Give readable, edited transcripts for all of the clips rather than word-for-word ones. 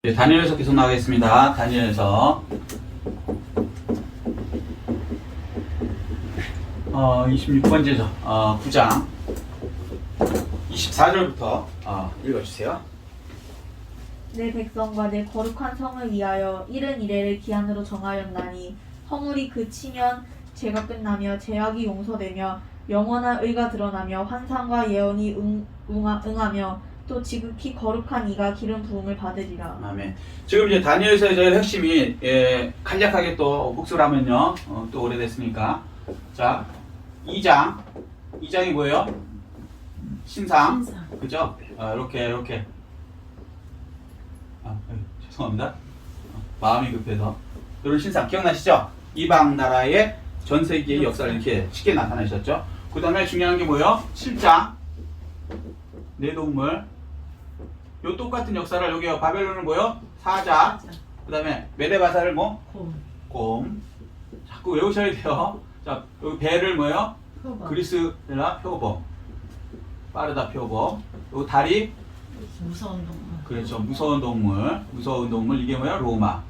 네, 다니엘서 계속 나가겠습니다. 다니엘서 26번째죠. 9장 24절부터 읽어주세요. 내 백성과 내 거룩한 성을 위하여 이른 이래를 기한으로 정하였나니 허물이 그치면 죄가 끝나며 죄악이 용서되며 영원한 의가 드러나며 환상과 예언이 응하며 또 지극히 거룩한 이가 기름 부음을 받으리라. 아멘. 지금 이제 다니엘서의 제일 핵심이 간략하게 또 복습을 하면요. 또 오래됐으니까. 자, 2장이 뭐예요? 신상. 그죠? 이렇게. 죄송합니다. 마음이 급해서. 이런 신상 기억나시죠? 이방 나라의 전 세계의 역사를 이렇게 쉽게 나타내셨죠? 그 다음에 중요한 게 뭐예요? 7장. 내 동물. 요 똑같은 역사를 여기 바벨론을 뭐요? 사자. 그 다음에 메데바사를 뭐? 곰. 자꾸 외우셔야 돼요. 자, 여기 배를 뭐요? 그리스라 표범. 빠르다 표범. 요 다리. 무서운 동물. 그렇죠. 무서운 동물. 무서운 동물. 이게 뭐야? 로마.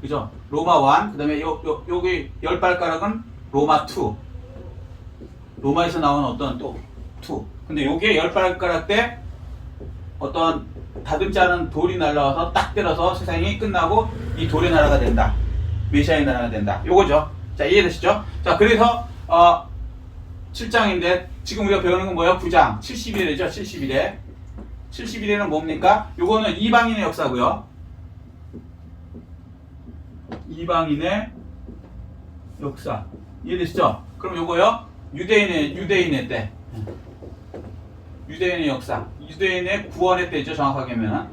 그죠? 로마 1. 그 다음에 여기 열 발가락은 로마 2. 로마에서 나온 어떤 또 2. 근데 요게 열 발가락 때 어떤 다듬지 않은 돌이 날라와서 딱 때려서 세상이 끝나고 이 돌의 나라가 된다. 메시아의 나라가 된다. 요거죠. 자, 이해되시죠? 자, 그래서 7장인데 지금 우리가 배우는 건 뭐예요? 9장 71회죠. 71회. 71회는 뭡니까? 요거는 이방인의 역사고요. 이방인의 역사. 이해되시죠? 그럼 요거요? 유대인의 때. 유대인의 역사, 유대인의 구원의 때죠. 정확하게 하면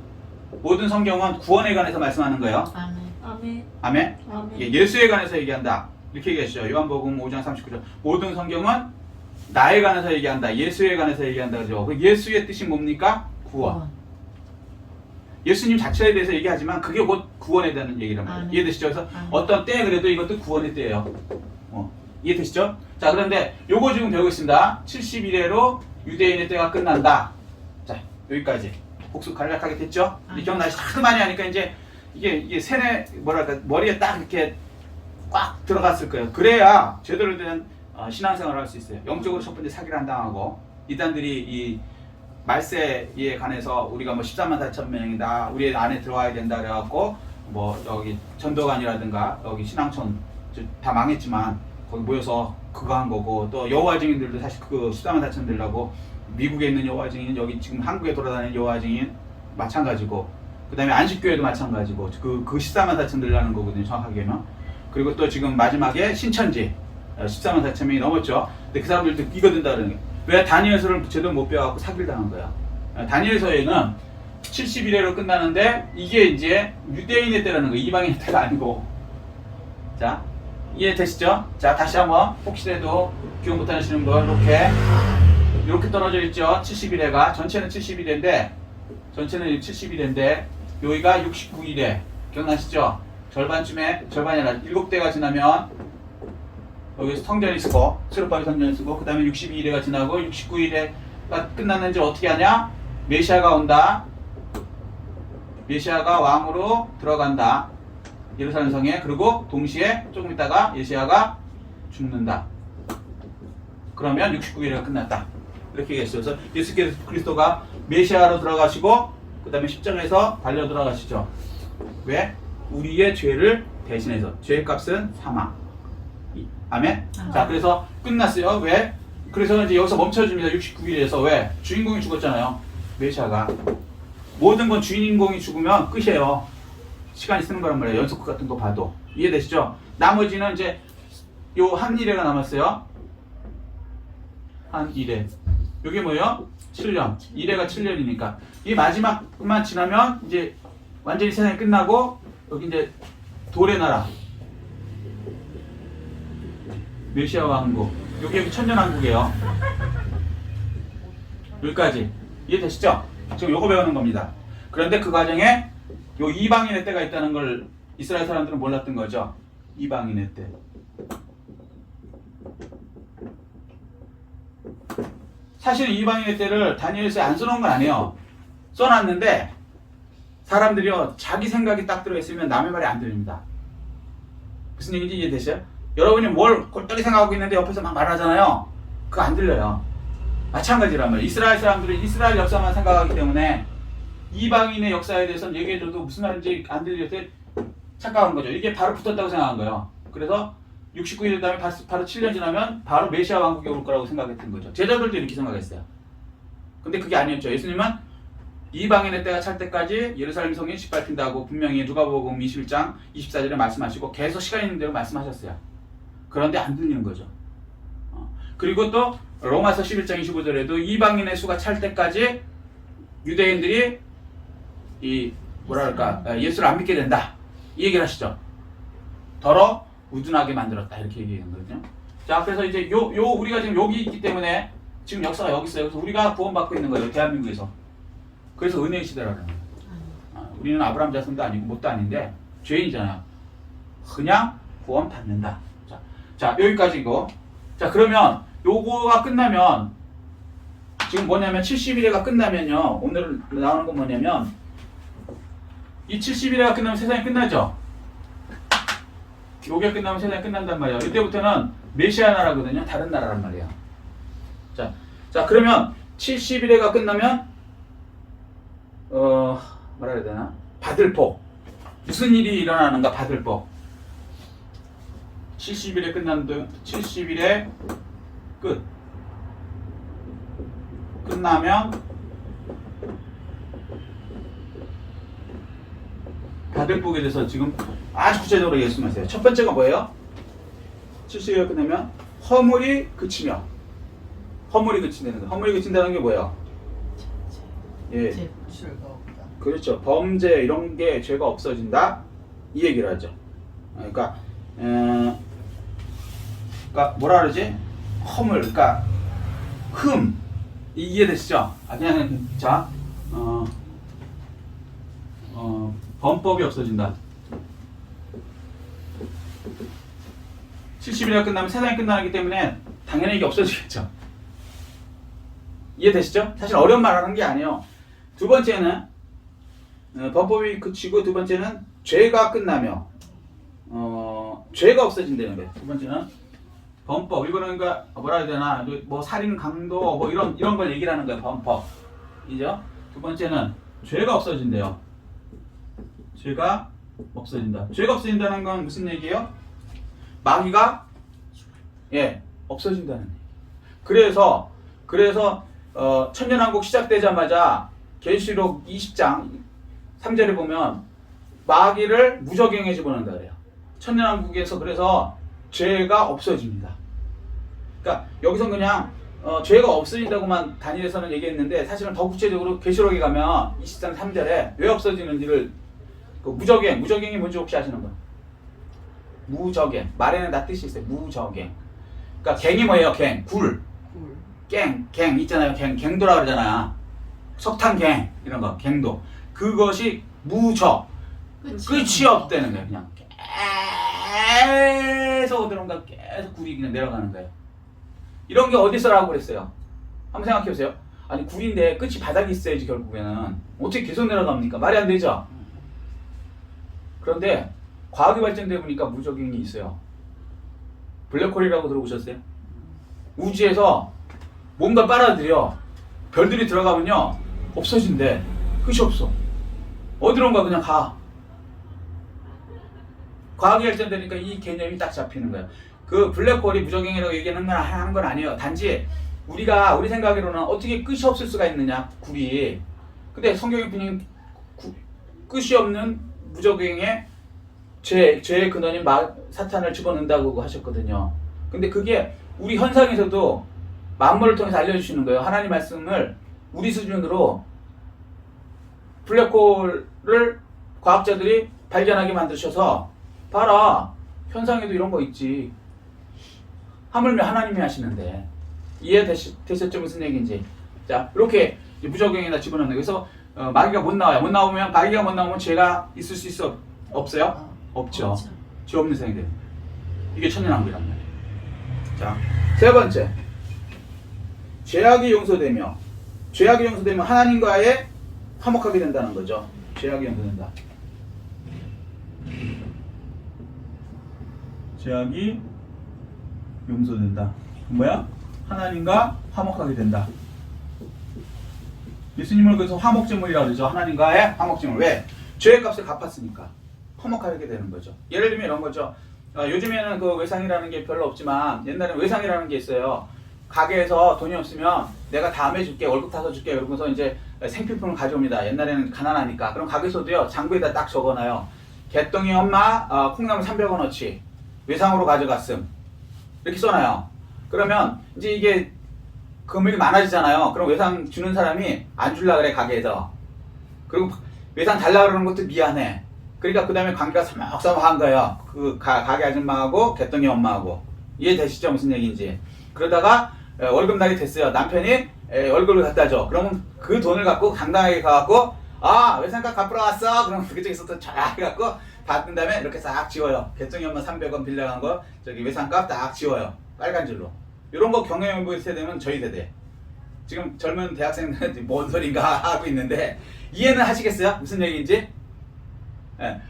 모든 성경은 구원에 관해서 말씀하는 거예요. 아멘. 아멘. 아멘. 예수에 관해서 얘기한다. 이렇게 얘기하시죠. 요한복음 5장 39절. 모든 성경은 나에 관해서 얘기한다. 예수에 관해서 얘기한다. 그죠? 예수의 뜻이 뭡니까? 구원. 예수님 자체에 대해서 얘기하지만 그게 곧 구원에 대한 얘기란 말이에요. 이해되시죠? 그래서 어떤 때 그래도 이것도 구원의 때예요. 이해되시죠? 자, 그런데 요거 지금 배우고 있습니다. 71회로 유대인의 때가 끝난다. 자, 여기까지 복습 간략하게 됐죠? 기억나시? 하도 많이 하니까 이제 이게 세뇌 뭐랄까 머리에 딱 이렇게 꽉 들어갔을 거예요. 그래야 제대로 된 신앙생활을 할 수 있어요. 영적으로 첫 번째 사기를 안 당하고 이단들이 이 말세에 관해서 우리가 뭐 14만 4천 명이다. 우리 안에 들어와야 된다 그래갖고 뭐 여기 전도관이라든가 여기 신앙촌 다 망했지만 거기 모여서 그거 한 거고 또 여호와 증인들도 사실 그 14만 4천 들라고 미국에 있는 여호와 증인 여기 지금 한국에 돌아다니는 여호와 증인 마찬가지고 그 다음에 안식교회도 마찬가지고 그 14만 4천 들라는 거거든요. 정확하게는. 그리고 또 지금 마지막에 신천지 14만 4천 명이 넘었죠. 근데 그 사람들도 이거 된다 그러는 거예요. 왜? 다니엘서를 제대로 못 배워갖고 사기를 당한 거야. 다니엘서에는 71회로 끝나는데 이게 이제 유대인의 때라는 거예요. 이방인의 때가 아니고. 자, 이해되시죠? 자, 다시 한번 혹시라도 기억 못하시는 분 이렇게 떨어져 있죠. 71회가 전체는 71회인데 여기가 69일에 기억나시죠? 절반이 아니라 7대가 지나면 여기 성전이 쓰고 스룹바벨 성전이 쓰고 그 다음에 62일에가 지나고 69일에가 끝났는지 어떻게 하냐? 메시아가 온다. 메시아가 왕으로 들어간다. 예루살렘 성에. 그리고 동시에 조금 있다가 메시아가 죽는다. 그러면 69일에가 끝났다. 이렇게 얘기했어요. 그래서 예수 그리스도가 메시아로 들어가시고 그 다음에 십자가에서 달려 들어가시죠. 왜? 우리의 죄를 대신해서. 죄의 값은 사망. 아멘? 자, 그래서 끝났어요. 왜? 그래서 이제 여기서 멈춰줍니다. 69일에서. 왜? 주인공이 죽었잖아요. 메시아가. 모든 건 주인공이 죽으면 끝이에요. 시간이 쓰는 거란 말이에요. 연속극 같은 거 봐도. 이해되시죠? 나머지는 이제 요 한 일회가 남았어요. 한 일회. 요게 뭐예요? 7년. 일회가 7년이니까. 이 마지막만 지나면 이제 완전히 세상이 끝나고 여기 이제 돌의 나라. 메시아 왕국. 요게 천년왕국이에요. 여기까지. 이해되시죠? 지금 요거 배우는 겁니다. 그런데 그 과정에 요 이방인의 때가 있다는 걸 이스라엘 사람들은 몰랐던 거죠. 이방인의 때. 사실은 이방인의 때를 다니엘서에 안 써놓은 건 아니에요. 써놨는데 사람들이요 자기 생각이 딱 들어있으면 남의 말이 안 들립니다. 무슨 얘기인지 이해되세요? 여러분이 뭘 골똘히 생각하고 있는데 옆에서 막 말하잖아요. 그거 안 들려요. 마찬가지란 말이에요. 이스라엘 사람들은 이스라엘 역사만 생각하기 때문에 이방인의 역사에 대해서는 얘기해줘도 무슨 말인지 안 들릴 때 착각하는 거죠. 이게 바로 붙었다고 생각한 거예요. 그래서 69일 다음에 바로 7년 지나면 바로 메시아 왕국이 올 거라고 생각했던 거죠. 제자들도 이렇게 생각했어요. 근데 그게 아니었죠. 예수님은 이방인의 때가 찰 때까지 예루살렘 성이 짓밟힌다고 분명히 누가복음 21장 24절에 말씀하시고 계속 시간 있는 대로 말씀하셨어요. 그런데 안 들리는 거죠. 그리고 또 로마서 11장 25절에도 이방인의 수가 찰 때까지 유대인들이 이 뭐랄까 예수를 안 믿게 된다 이 얘기를 하시죠. 더러 우둔하게 만들었다 이렇게 얘기하는 거거든요. 자, 그래서 이제 요 우리가 지금 여기 있기 때문에 지금 역사가 여기 있어요. 그래서 우리가 구원받고 있는 거예요, 대한민국에서. 그래서 은혜의 시대라는 거예요. 우리는 아브라함 자손도 아니고 뭣도 아닌데 죄인이잖아요. 그냥 구원받는다. 자, 여기까지고. 자, 그러면 요거가 끝나면 지금 뭐냐면 70일회가 끝나면요. 오늘 나오는 건 뭐냐면 이 70일회가 끝나면 세상이 끝나죠. 요게 끝나면 세상이 끝난단 말이에요. 이때부터는 메시아 나라거든요. 다른 나라란 말이에요. 자, 그러면 70일회가 끝나면 뭐라 해야 되나? 받을복. 무슨 일이 일어나는가? 받을복. 70일에 끝난 70일에 끝나면 받을복에 대해서 지금 아주 구체적으로 말씀하세요. 첫 번째가 뭐예요? 70일에 끝나면 허물이 그치며. 허물이 그친다는 거. 허물이 그친다는 게 뭐예요? 예. 죄가 없다. 그렇죠. 범죄 이런 게 죄가 없어진다 이 얘기를 하죠. 그러니까 뭐라 그러지? 허물, 그러니까 흠 이해되시죠? 그냥 자, 범법이 없어진다. 70일이 끝나면 세상이 끝나기 때문에 당연히 이게 없어지겠죠. 이해되시죠? 사실 어려운 말 하는 게 아니에요. 두 번째는 범법이 그치고 두 번째는 죄가 끝나며 죄가 없어진다는 거예요. 두 번째는 범법, 이거는 그러니까 뭐라 해야 되나, 뭐 살인, 강도 뭐 이런 걸 얘기를 하는 거예요. 범법. 이죠? 두 번째는 죄가 없어진대요. 죄가 없어진다. 죄가 없어진다는 건 무슨 얘기예요? 마귀가 없어진다는 얘기. 그래서 천년왕국 시작되자마자 계시록 20장 3절에 보면 마귀를 무적행에 집어넣는다 그래요. 천년왕국에서. 그래서 죄가 없어집니다. 그러니까 여기서 그냥 죄가 없어진다고만 단일에서는 얘기했는데 사실은 더 구체적으로 계시록에 가면 20장 3절에 왜 없어지는지를 무적행이 뭔지 혹시 아시는 분? 무적행. 말에는 다 뜻이 있어요. 무적행. 그러니까 갱이 뭐예요? 갱. 갱 있잖아요. 갱도라 그러잖아. 석탄갱 이런 거. 갱도. 그것이 무적. 끝이 없다는 거예요. 그냥 계속 어디론가 계속 굴이 그냥 내려가는 거예요. 이런 게 어디서라고 그랬어요? 한번 생각해 보세요. 아니 굴인데 끝이 바닥이 있어야지 결국에는. 어떻게 계속 내려갑니까? 말이 안 되죠? 그런데 과학이 발전되어 보니까 무적행이 있어요. 블랙홀이라고 들어보셨어요? 우주에서 뭔가 빨아들여 별들이 들어가면요 없어진대. 끝이 없어. 어디론가 그냥 가. 과학이 발전되니까 이 개념이 딱 잡히는 거예요. 그 블랙홀이 무적행이라고 얘기하는 건 아니에요. 단지 우리 생각으로는 어떻게 끝이 없을 수가 있느냐, 굴이. 근데 성경에 보니 끝이 없는 무적행에 죄의 근원인 사탄을 집어넣는다고 하셨거든요. 근데 그게 우리 현상에서도 만물을 통해서 알려주시는 거예요. 하나님 말씀을 우리 수준으로 블랙홀을 과학자들이 발견하게 만드셔서 봐라, 현상에도 이런 거 있지. 하물며 하나님이 하시는데. 이해되셨죠? 무슨 얘기인지. 자, 이렇게 무적행에다 집어넣는 거예요. 그래서 마귀가 못 나와요. 마귀가 못 나오면 죄가 있을 수 있어? 없어요? 없죠. 죄 없는 세상이 되는 거예요. 이게 천년왕국이란 말이에요. 자, 세 번째. 죄악이 용서되면 하나님과의 화목하게 된다는 거죠. 죄악이 용서된다. 죄악이 용서된다. 뭐야? 하나님과 화목하게 된다. 예수님을 그래서 화목제물이라고 그러죠. 하나님과의 화목제물. 왜? 죄의 값을 갚았으니까 화목하게 되는 거죠. 예를 들면 이런 거죠. 요즘에는 그 외상이라는 게 별로 없지만 옛날에는 외상이라는 게 있어요. 가게에서 돈이 없으면 내가 다음에 줄게, 월급 타서 줄게, 그러면서 이제 생필품을 가져옵니다. 옛날에는 가난하니까. 그럼 가게에서도요, 장부에다 딱 적어놔요. 개똥이 엄마 콩나물 300원어치 외상으로 가져갔음. 이렇게 써놔요. 그러면 이제 이게 금액이 많아지잖아요. 그럼 외상 주는 사람이 안 줄라 그래, 가게에서. 그리고 외상 달라 그러는 것도 미안해. 그러니까 그 다음에 관계가 서먹서먹한 거예요. 그 가게 아줌마하고 개똥이 엄마하고. 이해되시죠? 무슨 얘기인지. 그러다가 월급 날이 됐어요. 남편이 월급을 갖다 줘. 그러면 그 돈을 갖고 당당하게 가갖고 외상값 갚으러 왔어. 그러면 그쪽에서 또 쫙 해갖고 받은 다음에 이렇게 싹 지워요. 개똥이 엄마 300원 빌려간 거 저기 외상값 딱 지워요. 빨간 줄로. 이런 거 경영부 세대면 저희 세대. 지금 젊은 대학생들은 뭔 소린가 하고 있는데 이해는 하시겠어요? 무슨 얘기인지?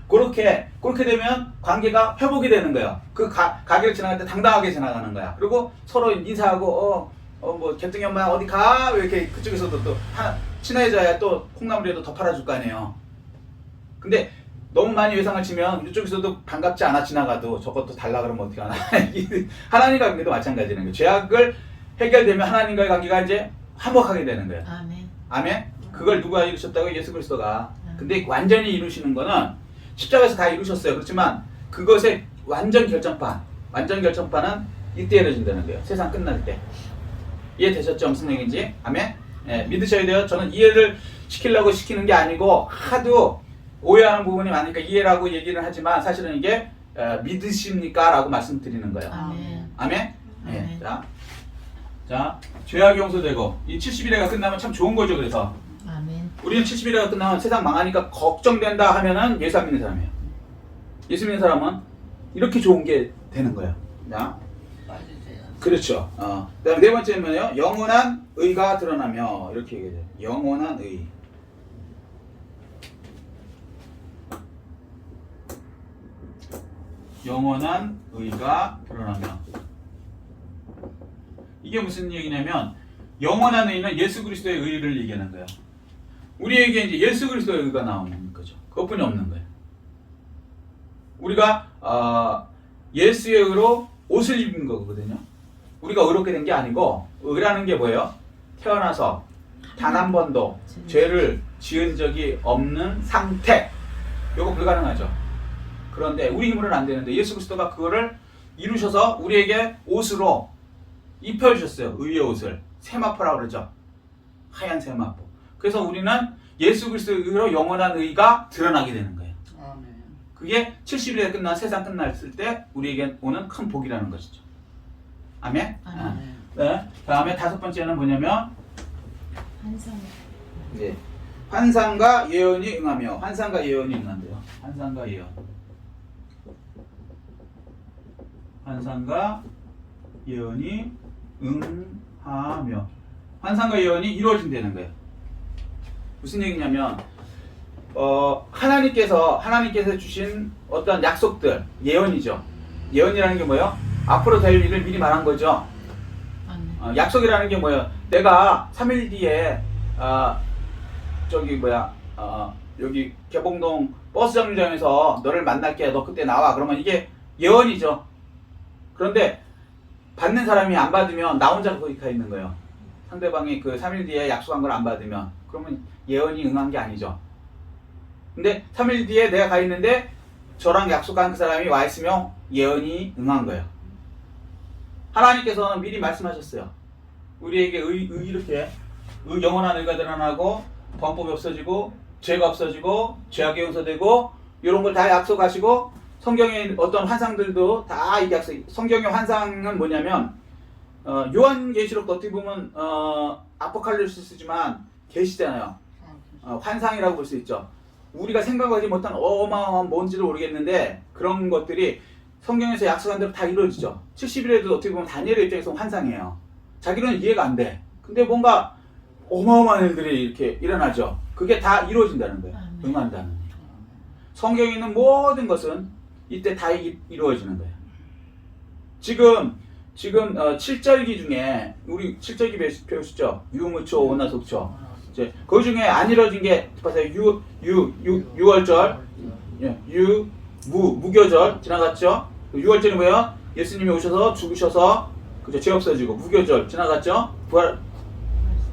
그렇게 되면 관계가 회복이 되는 거예요. 그 가게를 지나갈 때 당당하게 지나가는 거야. 그리고 서로 인사하고 뭐 개똥이 엄마 어디 가? 이렇게 그쪽에서도 또 친해져야 또 콩나물이라도 더 팔아줄 거 아니에요. 근데 너무 많이 외상을 치면 이쪽에서도 반갑지 않아 지나가도 저것도 달라 그러면 어떻게 하나. 하나님과 관계도 마찬가지는 거예요. 죄악을 해결되면 하나님과의 관계가 이제 화목하게 되는 거예요. 아멘. 아멘. 그걸 누가 이루셨다고? 예수 그리스도가. 근데 완전히 이루시는 거는 십자가에서 다 이루셨어요. 그렇지만 그것의 완전 결정판은 이때 이루어진다는 거예요. 세상 끝날 때. 이해되셨죠? 무슨 얘기인지? 아멘. 믿으셔야 돼요. 저는 이해를 시키려고 시키는 게 아니고 하도 오해하는 부분이 많으니까 이해라고 얘기를 하지만 사실은 이게 믿으십니까? 라고 말씀드리는 거예요. 아멘. 아멘. 네. 자, 죄악이 용서되고 이 70일회가 끝나면 참 좋은 거죠. 그래서 아멘. 우리는 70일회가 끝나면 세상 망하니까 걱정된다 하면은 예수 안 믿는 사람이에요. 예수 믿는 사람은 이렇게 좋은 게 되는 거예요. 자, 그렇죠. 그다음에 네 번째는요, 영원한 의가 드러나며 이렇게 얘기해요. 영원한 의. 영원한 의가 드러나며. 이게 무슨 얘기냐면 영원한 의는 예수 그리스도의 의를 얘기하는 거예요. 우리에게 이제 예수 그리스도의 의가 나오는 거죠. 그것뿐이 없는 거예요. 우리가 예수의 의로 옷을 입은 거거든요. 우리가 의롭게 된 게 아니고 의라는 게 뭐예요? 태어나서 단 한 번도 죄를 지은 적이 없는 상태. 이거 불가능하죠. 그런데 우리 힘으로는 안 되는데 예수 그리스도가 그거를 이루셔서 우리에게 옷으로 입혀주셨어요. 의의 옷을. 세마포라고 그러죠. 하얀 세마포. 그래서 우리는 예수 그리스도의 의로 영원한 의가 드러나게 되는 거예요. 아멘. 그게 70일에 끝난 세상 끝났을 때 우리에게 오는 큰 복이라는 것이죠. 아멘? 아멘. 네. 다음에 다섯 번째는 뭐냐면 환상. 네. 환상과 예언이 응하며. 환상과 예언이 응한대요. 환상과 예언. 환상과 예언이 응하며. 환상과 예언이 이루어진다는 거예요. 무슨 얘기냐면 하나님께서 주신 어떤 약속들, 예언이죠. 예언이라는 게 뭐예요? 앞으로 될 일을 미리 말한 거죠. 약속이라는 게 뭐예요? 내가 3일 뒤에 여기 개봉동 버스 정류장에서 너를 만날게. 너 그때 나와. 그러면 이게 예언이죠. 그런데 받는 사람이 안 받으면 나 혼자 거기 가 있는 거예요. 상대방이 그 3일 뒤에 약속한 걸 안 받으면 그러면 예언이 응한 게 아니죠. 근데 3일 뒤에 내가 가 있는데 저랑 약속한 그 사람이 와 있으면 예언이 응한 거예요. 하나님께서는 미리 말씀하셨어요. 우리에게 이렇게 영원한 의가 드러나고 범법이 없어지고 죄가 없어지고 죄악이 용서되고 이런 걸 다 약속하시고 성경의 어떤 환상들도 다 이 약속. 성경의 환상은 뭐냐면 요한계시록도 어떻게 보면 아포칼립스지만 계시잖아요. 환상이라고 볼 수 있죠. 우리가 생각하지 못한 어마어마한 뭔지를 모르겠는데 그런 것들이 성경에서 약속한 대로 다 이루어지죠. 70일에도 어떻게 보면 다니엘의 입장에서 환상이에요. 자기는 이해가 안 돼. 근데 뭔가 어마어마한 일들이 이렇게 일어나죠. 그게 다 이루어진다는 거예요. 응한다는 거예요. 성경에 있는 모든 것은 이때 다 이루어지는 거예요. 지금 7절기 중에 우리 7절기 배우시죠? 유무초 오나속초. 이제 그 중에 안 이루어진 게 보세요. 유월절, 무교절 지나갔죠? 6월절이 뭐예요? 예수님이 오셔서 죽으셔서 그죠? 죄 없어지고 무교절 지나갔죠? 부활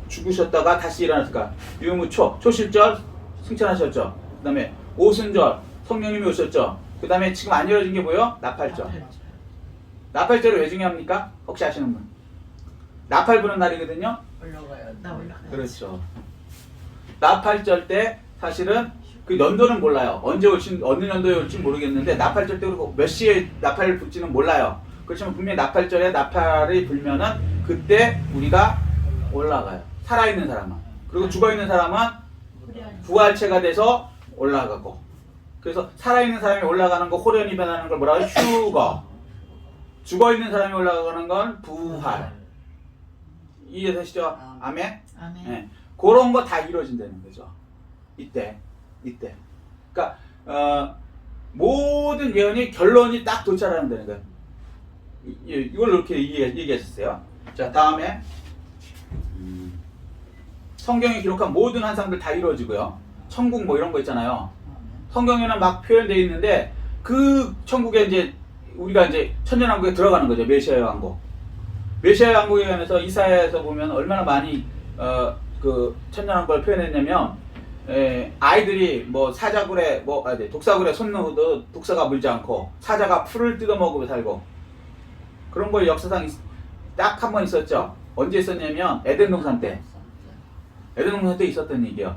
죽으셨다가 다시 일어났을까? 유무초 초실절 승천하셨죠? 그 다음에 오순절 성령님이 오셨죠? 그 다음에 지금 안 이루어진 게 뭐예요? 나팔절. 나팔절이 왜 중요합니까? 혹시 아시는 분? 나팔 부는 날이거든요? 올라가요. 나 올라가요. 그렇죠. 나팔절 때 사실은 그 연도는 몰라요. 언제 올지, 어느 연도에 올지 모르겠는데 나팔절 때 그리고 몇 시에 나팔을 불지는 몰라요. 그렇지만 분명히 나팔절에 나팔이 불면은 그때 우리가 올라가요. 살아있는 사람은. 그리고 죽어있는 사람은 부활체가 돼서 올라가고. 그래서 살아있는 사람이 올라가는 거 호련히 변하는 걸 뭐라고 해요? 휴거. 죽어있는 사람이 올라가는 건 부활. 이해되시죠? 아멘? 아멘. 네. 그런 거 다 이루어진다는 거죠. 이때. 그러니까 모든 예언이 결론이 딱 도착한다는 거예요. 이걸 이렇게 얘기하셨어요. 자, 다음에 성경에 기록한 모든 환상들 다 이루어지고요. 천국 뭐 이런 거 있잖아요. 성경에는 막 표현되어 있는데 그 천국에 이제 우리가 이제 천년왕국에 들어가는 거죠. 메시아의 왕국. 메시아의 왕국에 관해서 이사야에서 보면 얼마나 많이 그 천년왕국을 표현했냐면 아이들이 뭐 사자굴에 독사굴에 손 넣어도 독사가 물지 않고 사자가 풀을 뜯어먹으며 살고 그런 거 역사상 딱 한 번 있었죠. 언제 있었냐면 에덴 동산 때 있었던 얘기요.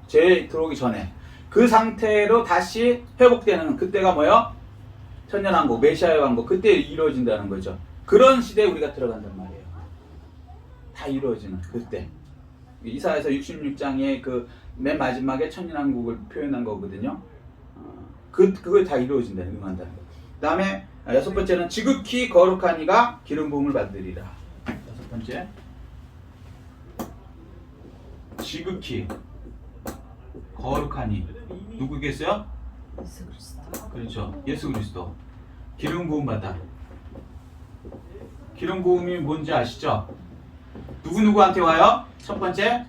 죄 들어오기 전에 그 상태로 다시 회복되는 그때가 뭐요? 천년왕국, 메시아의 왕국 그때 이루어진다는 거죠. 그런 시대에 우리가 들어간단 말이에요. 다 이루어지는 그때. 이사야서 66장의 그 맨 마지막에 천년왕국을 표현한 거거든요. 그걸 다 이루어진다는 의미한다는 거. 그다음에 여섯 번째는 지극히 거룩한 이가 기름 부음을 받으리라. 여섯 번째. 지극히 거룩한 이 누구겠어요? 예수 그리스도. 그렇죠. 예수 그리스도. 기름 부음 받아. 기름 부음이 뭔지 아시죠? 누구한테 와요? 첫 번째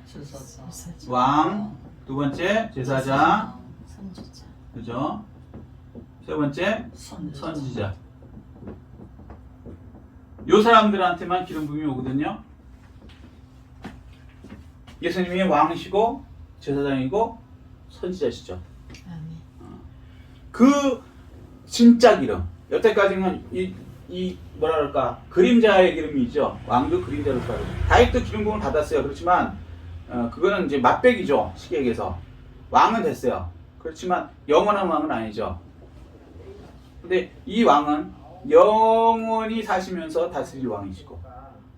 왕, 두 번째 제사장, 선지자. 그죠? 세 번째 선지자. 요 사람들한테만 기름 부음이 오거든요. 예수님이 왕이시고 제사장이고 선지자시죠. 아멘. 그 진짜 기름. 여태까지는 이 뭐라 그럴까 그림자의 기름이죠. 왕도 그림자로 따르고 다윗도 기름 부음을 받았어요. 그렇지만 그거는 이제 맛배기죠. 시계에서 왕은 됐어요. 그렇지만 영원한 왕은 아니죠. 근데 이 왕은 영원히 사시면서 다스릴 왕이시고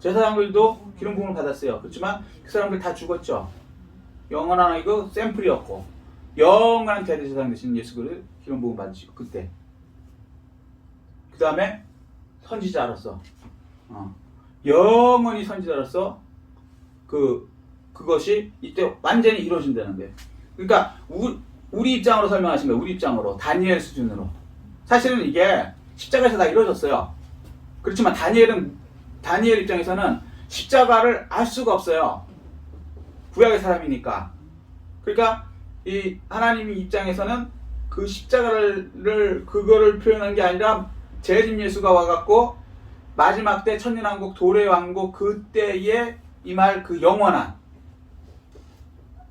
제사장들도 기름 부음을 받았어요. 그렇지만 그 사람들 다 죽었죠. 영원한 왕이고 샘플이었고 영원한 대제사장 되신 예수를 기름 부음 받으시고 그때 그 다음에 선지자로서 영원히 선지자로서 그것이 이때 완전히 이루어진다는 거예요. 그러니까 우리 입장으로 설명하신 거예요. 우리 입장으로 다니엘 수준으로. 사실은 이게 십자가에서 다 이루어졌어요. 그렇지만 다니엘 입장에서는 십자가를 알 수가 없어요. 구약의 사람이니까. 그러니까 이 하나님 입장에서는 그 십자가를 그거를 표현한 게 아니라 재림 예수가 와갖고 마지막 때 천년왕국 도래 왕국 그때에 이 말 그 영원한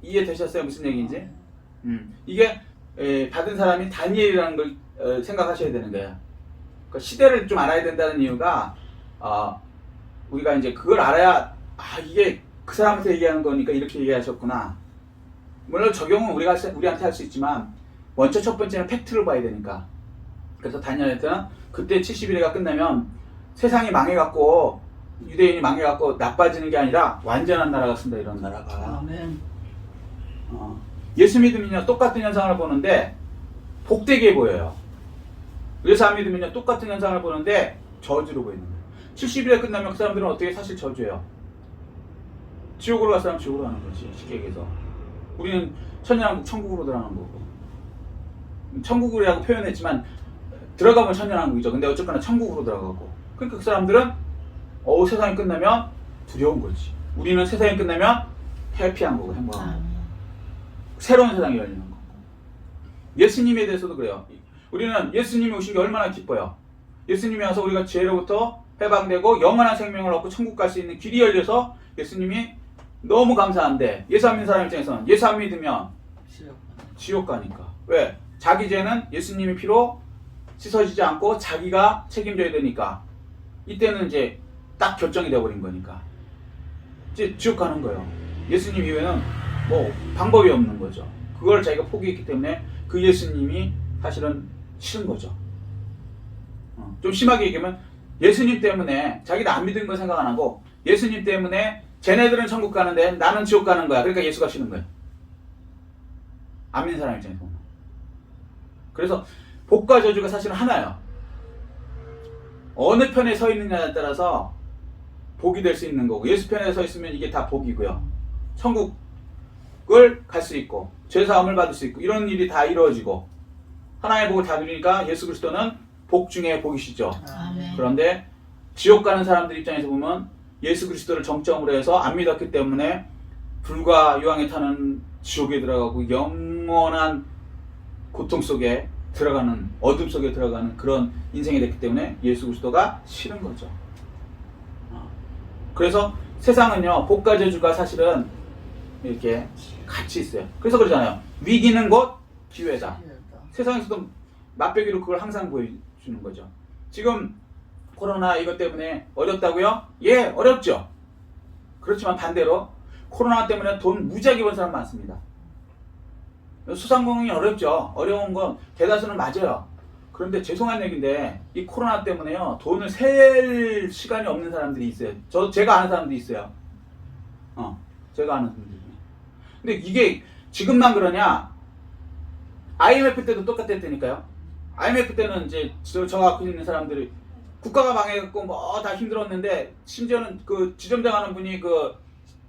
이해되셨어요? 무슨 얘기인지? 이게 받은 사람이 다니엘이라는 걸 생각하셔야 되는 거예요. 그러니까 시대를 좀 알아야 된다는 이유가 우리가 이제 그걸 알아야 이게 그 사람한테 얘기하는 거니까 이렇게 얘기하셨구나. 물론 적용은 우리한테 할 수 있지만 먼저 첫 번째는 팩트를 봐야 되니까. 그래서 다니엘한테는 그때 70일가 끝나면 세상이 망해갖고 유대인이 망해갖고 나빠지는 게 아니라 완전한 나라가 쓴다 이런 나라가. 아멘. 예수 믿으면요 똑같은 현상을 보는데 복되게 보여요. 예수 안 믿으면요 똑같은 현상을 보는데 저주로 보이는 거예요. 70일에 끝나면 그 사람들은 어떻게 사실 저주예요. 지옥으로 갈 사람 지옥으로 가는 거지 쉽게 얘기해서. 우리는 천년왕국 천국으로 들어가는 거고 천국이라고 표현했지만 들어가면 천년왕국이죠. 근데 어쨌거나 천국으로 들어가고 그러니까 그 사람들은 세상이 끝나면 두려운 거지. 우리는 세상이 끝나면 해피한 거고 행복한 거고 새로운 세상이 열리는 거고 예수님에 대해서도 그래요. 우리는 예수님이 오신 게 얼마나 기뻐요. 예수님이 와서 우리가 죄로부터 해방되고 영원한 생명을 얻고 천국 갈 수 있는 길이 열려서 예수님이 너무 감사한데 예수 안 믿는 사람 입장에서는 예수 안 믿으면 지옥 가니까. 왜? 자기 죄는 예수님의 피로 씻어지지 않고 자기가 책임져야 되니까 이때는 이제 딱 결정이 되어버린 거니까 이제 지옥 가는 거예요. 예수님 이외에는 뭐 방법이 없는 거죠. 그걸 자기가 포기했기 때문에 그 예수님이 사실은 싫은 거죠. 좀 심하게 얘기하면 예수님 때문에 자기도 안 믿은 거 생각 안 하고 예수님 때문에 쟤네들은 천국 가는데 나는 지옥 가는 거야. 그러니까 예수가 싫은 거예요. 안 믿는 사람 입장에서 보면. 그래서 복과 저주가 사실은 하나예요. 어느 편에 서 있느냐에 따라서 복이 될 수 있는 거고 예수 편에 서 있으면 이게 다 복이고요. 천국을 갈 수 있고 죄사함을 받을 수 있고 이런 일이 다 이루어지고 하나의 복을 다 누리니까 예수 그리스도는 복 중에 복이시죠. 아멘. 그런데 지옥 가는 사람들 입장에서 보면 예수 그리스도를 정점으로 해서 안 믿었기 때문에 불과 유황에 타는 지옥에 들어가고 영원한 고통 속에 들어가는 어둠 속에 들어가는 그런 인생이 됐기 때문에 예수 그리스도가 싫은 거죠. 그래서 세상은요 복과 저주가 사실은 이렇게 같이 있어요. 그래서 그러잖아요. 위기는 곧 기회다. 세상에서도 맛배기로 그걸 항상 보여주는 거죠. 지금 코로나 이것 때문에 어렵다고요? 예, 어렵죠. 그렇지만 반대로 코로나 때문에 돈 무지하게 번 사람 많습니다. 소상공인이 어렵죠. 어려운 건 대다수는 맞아요. 그런데 죄송한 얘기인데 이 코로나 때문에요 돈을 셀 시간이 없는 사람들이 있어요. 제가 아는 사람들이 있어요. 제가 아는 사람들이. 근데 이게 지금만 그러냐? IMF 때도 똑같았다니까요. IMF 때는 이제 저 갖고 있는 사람들이 국가가 망해갖고 뭐 다 힘들었는데 심지어는 그 지점장하는 분이 그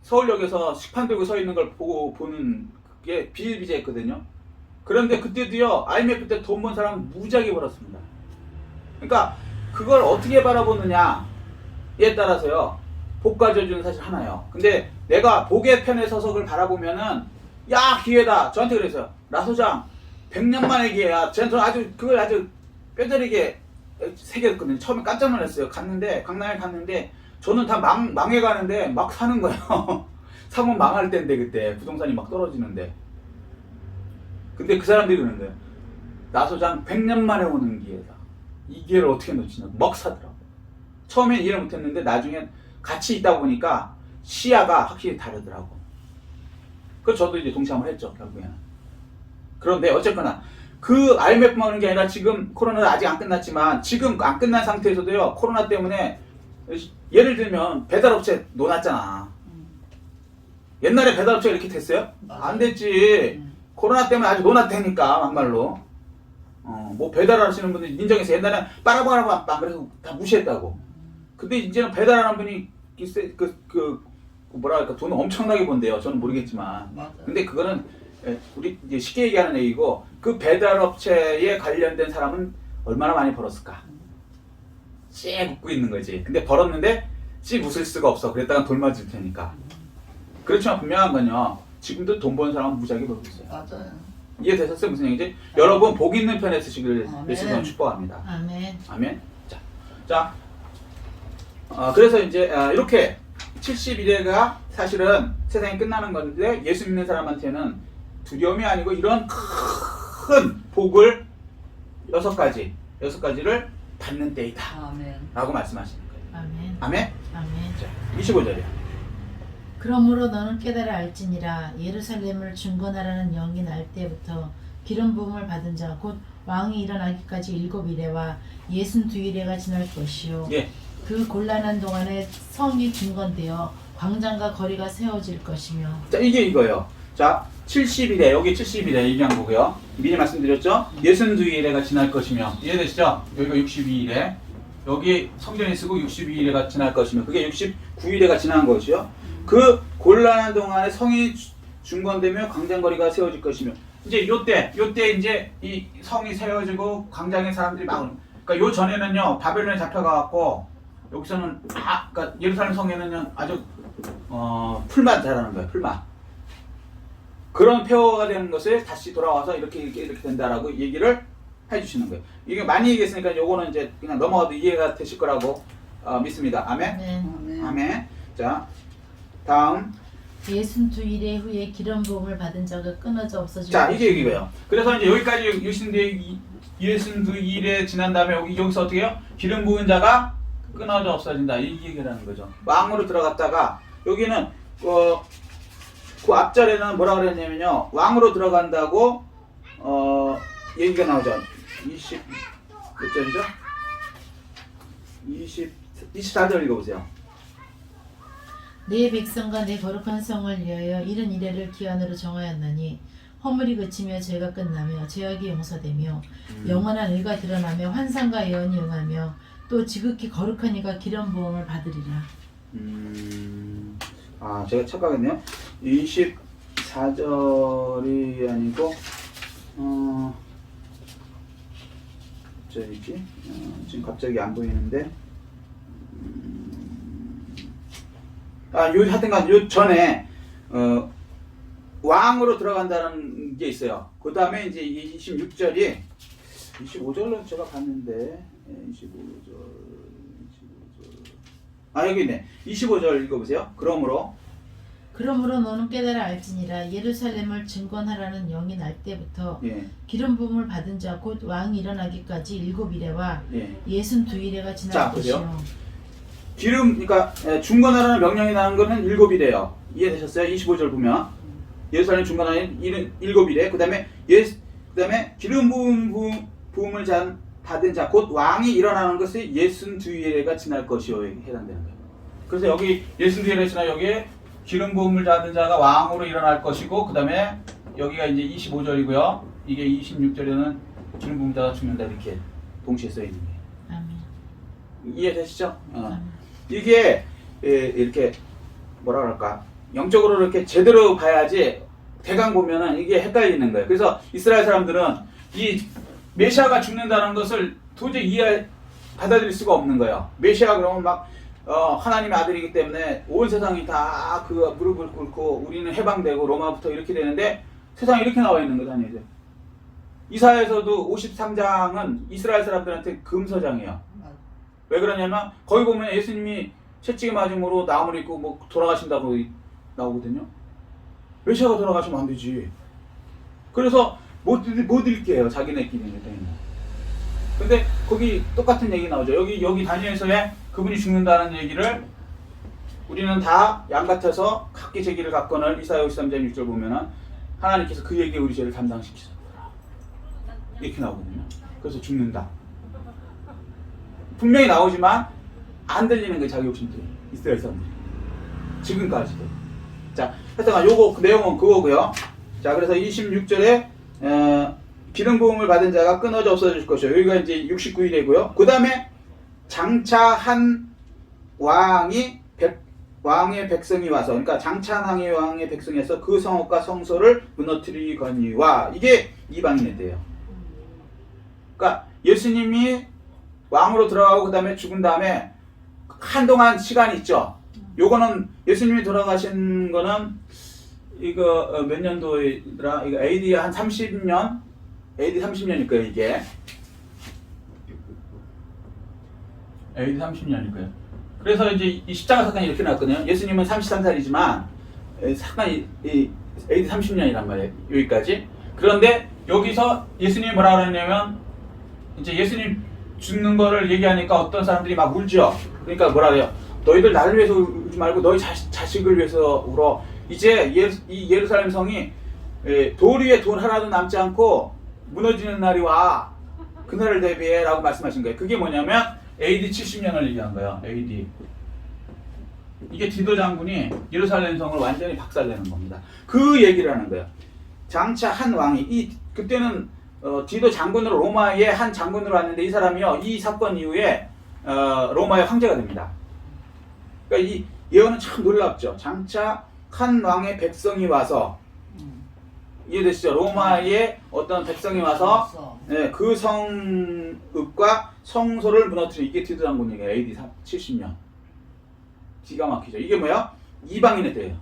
서울역에서 식판 들고 서 있는 걸 보는 게 비일비재했거든요. 그런데 그때도요 IMF 때 돈 번 사람은 무지하게 벌었습니다. 그러니까 그걸 어떻게 바라보느냐에 따라서요 복과 저주는 사실 하나예요. 근데 내가 복의 편에 서서 그걸 바라보면은 야 기회다. 저한테 그랬어요. 라 소장 100년 만의 기회야. 저는 아주 그걸 아주 뼈저리게 새겼거든요. 처음에 깜짝 놀랐어요. 강남에 갔는데 저는 다 망해가는데 막 사는 거예요. 사면 망할 때인데 그때 부동산이 막 떨어지는데. 근데 그 사람들이 그러는 거예요. 나 소장 100년 만에 오는 기회다. 이 기회를 어떻게 놓치냐고 막 사더라고. 처음엔 이해를 못했는데 나중엔 같이 있다 보니까 시야가 확실히 다르더라고. 그래서 저도 이제 동참을 했죠 결국에는. 그런데 어쨌거나 그 IMF만 오는 게 아니라 지금 코로나가 아직 안 끝났지만 지금 안 끝난 상태에서도요 코로나 때문에 예를 들면 배달업체 놓았잖아. 옛날에 배달업체가 이렇게 됐어요? 안 됐지. 코로나 때문에 아주 놓았다니까 막말로. 뭐 배달하시는 분들 인정해서 옛날에 빠라바라바 그래서 다 무시했다고. 근데 이제는 배달하는 분이 뭐라 할까 돈을 엄청나게 번대요. 저는 모르겠지만. 근데 그거는 우리 이제 쉽게 얘기하는 얘기고 그 배달업체에 관련된 사람은 얼마나 많이 벌었을까? 씩 웃고 있는 거지. 근데 벌었는데 씩 웃을 수가 없어. 그랬다가 돌 맞을 테니까. 그렇지만 분명한 건요. 지금도 돈 버는 사람은 무지하게 벌고 있어요. 맞아요. 이해되셨어요? 무슨 얘기지? 여러분 복 있는 편에 쓰시길 예수님은 축복합니다. 아멘. 아멘. 자, 그래서 이제 이렇게 71회가 사실은 세상이 끝나는 건데 예수 믿는 사람한테는 두려움이 아니고 이런 큰 복을 6가지를 받는 때이다. 아멘. 라고 말씀하시는 거예요. 아멘. 아멘? 아멘. 자, 25절이야. 그러므로 너는 깨달아 알지니라 예루살렘을 중건하라는 영이 날 때부터 기름 부음을 받은 자 곧 왕이 일어나기까지 7일에와 62일에가 지날 것이요. 예. 그 곤란한 동안에 성이 중건되어 광장과 거리가 세워질 것이며. 자, 이게 이거예요. 자, 70일에 여기 70일에 얘기한 거고요. 미리 말씀드렸죠? 62일에가 지날 것이며. 이해되시죠? 여기가 62일에 여기 성전이 쓰고 62일에가 지날 것이며 그게 69일에가 지난 것이요. 그 곤란한 동안에 성이 중건되며 광장거리가 세워질 것이며 이제 요때 이제 이 성이 세워지고 광장에 사람들이 막 그러니까 요 전에는요 바벨론에 잡혀가갖고 여기서는 그러니까 예루살렘 성에는요 아주 풀만 자라는 거예요. 풀만 그런 폐허가 되는 것에 다시 돌아와서 이렇게 된다라고 얘기를 해주시는 거예요. 이게 많이 얘기했으니까 요거는 이제 그냥 넘어가도 이해가 되실 거라고 믿습니다. 아멘. 네. 아멘. 자 다음. 예순 두 일에 후에 기름 부음을 받은 자가 끊어져 없어지고. 자 이게 얘기고요. 그래서 이제 여기까지 유신대 예순 두 일에 지난 다음에 여기서 어떻게 해요? 기름 부은 자가 끊어져 없어진다. 이 얘기라는 거죠. 왕으로 들어갔다가 여기는 그 앞절에는 뭐라 그랬냐면요. 왕으로 들어간다고 얘기가 나오죠. 20 몇 절이죠? 24절 읽어보세요. 내 백성과 내 거룩한 성을 위하여 이른 이래를 기한으로 정하였나니 허물이 그치며 죄가 끝나며 죄악이 용서되며 영원한 의가 드러나며 환상과 예언이 응하며 또 지극히 거룩한 이가 기름 부음을 받으리라. 제가 착각했네요. 24절이 아니고 저기 지금 갑자기 안 보이는데 하여튼간 요 전에 왕으로 들어간다는 게 있어요. 그 다음에 이제 26절이 25절로 제가 봤는데 25절 여기 있네. 25절 읽어보세요. 그러므로 너는 깨달아 알지니라 예루살렘을 증건하라는 영이 날 때부터 예. 기름 부음을 받은 자 곧 왕이 일어나기까지 7 이래와 예. 62이래가 자, 지날 보세요. 것이요. 그러니까 중건하라는 명령이 나는 거는 7이래요. 이해되셨어요? 25절 보면 예루살렘 중건하는 7이래. 그다음에 기름 부음을 받은 자 곧 왕이 일어나는 것이 62일에가 지날 것이요 해당되는 거예요. 그래서 여기 62일에 지나 여기에 기름 부음을 받은 자가 왕으로 일어날 것이고 그다음에 여기가 이제 25절이고요. 이게 26절에는 기름 부음 자가 죽는다 이렇게 동시에 써 있는 거예요. 아멘. 이해되시죠? 아멘. 이게 이렇게 뭐라 그럴까 영적으로 이렇게 제대로 봐야지 대강 보면은 이게 헷갈리는 거예요. 그래서 이스라엘 사람들은 이 메시아가 죽는다는 것을 도저히 받아들일 수가 없는 거예요. 메시아 그러면 막 하나님의 아들이기 때문에 온 세상이 다 그 무릎을 꿇고 우리는 해방되고 로마부터 이렇게 되는데 세상에 이렇게 나와 있는 거죠. 이제 이사야에서도 53장은 이스라엘 사람들한테 금서장이에요. 왜 그러냐면 거기 보면 예수님이 채찍에 맞음으로 나무를 입고 뭐 돌아가신다고 나오거든요. 메시아가 돌아가시면 안 되지. 그래서 못 읽게요. 자기네끼리는. 근데 거기 똑같은 얘기 나오죠. 여기 다니엘서에 그분이 죽는다는 얘기를 우리는 다 양 같아서 각기 제 길을 갔거늘 이사야 53장 6절 보면은 하나님께서 그 얘기에 우리 죄를 담당시키셨다. 이렇게 나오거든요. 그래서 죽는다. 분명히 나오지만 안 들리는 게 자기 욕심들이 이스라엘 사람들이 지금까지도. 자, 하여튼 요거 그 내용은 그거고요. 자, 그래서 26절에 기름 부음을 받은 자가 끊어져 없어질 것이요. 여기가 이제 69일이고요. 그 다음에 장차 한 왕의 백성이 와서, 그러니까 장차한 왕의 백성이 와서 그 성읍과 성소를 무너뜨리거니와, 이게 이방인에 대해요. 그러니까 예수님이 왕으로 들어가고 그 다음에 죽은 다음에 한동안 시간이 있죠. 요거는 예수님이 돌아가신 거는 이거 몇 년도더라? 이거 AD 한 30년? AD 30년일 거예요, 이게. AD 30년일 거예요. 그래서 이제 이 십자가 사건이 이렇게 나왔거든요. 예수님은 33살이지만 사건이 AD 30년이란 말이에요. 여기까지. 그런데 여기서 예수님이 뭐라 그러냐면 이제 예수님 죽는 거를 얘기하니까 어떤 사람들이 막 울죠. 그러니까 뭐라 그래요? 너희들 나를 위해서 울지 말고 너희 자식을 위해서 울어. 이제 이 예루살렘 성이 돌 위에 돌 하나도 남지 않고 무너지는 날이 와. 그날을 대비해 라고 말씀하신 거예요. 그게 뭐냐면 AD 70년을 얘기한 거예요. AD. 이게 디도 장군이 예루살렘 성을 완전히 박살내는 겁니다. 그 얘기를 하는 거예요. 장차 한 왕이 그때는 디도 장군으로 로마의 한 장군으로 왔는데 이 사람이요. 이 사건 이후에 로마의 황제가 됩니다. 그러니까 이 예언은 참 놀랍죠. 장차 한 왕의 백성이 와서 이해되시죠? 로마의 어떤 백성이 와서 네, 그 성읍과 성소를 무너뜨린 이게 디도 장군 얘기예요. AD 70년. 기가 막히죠. 이게 뭐야? 이방인의 때예요.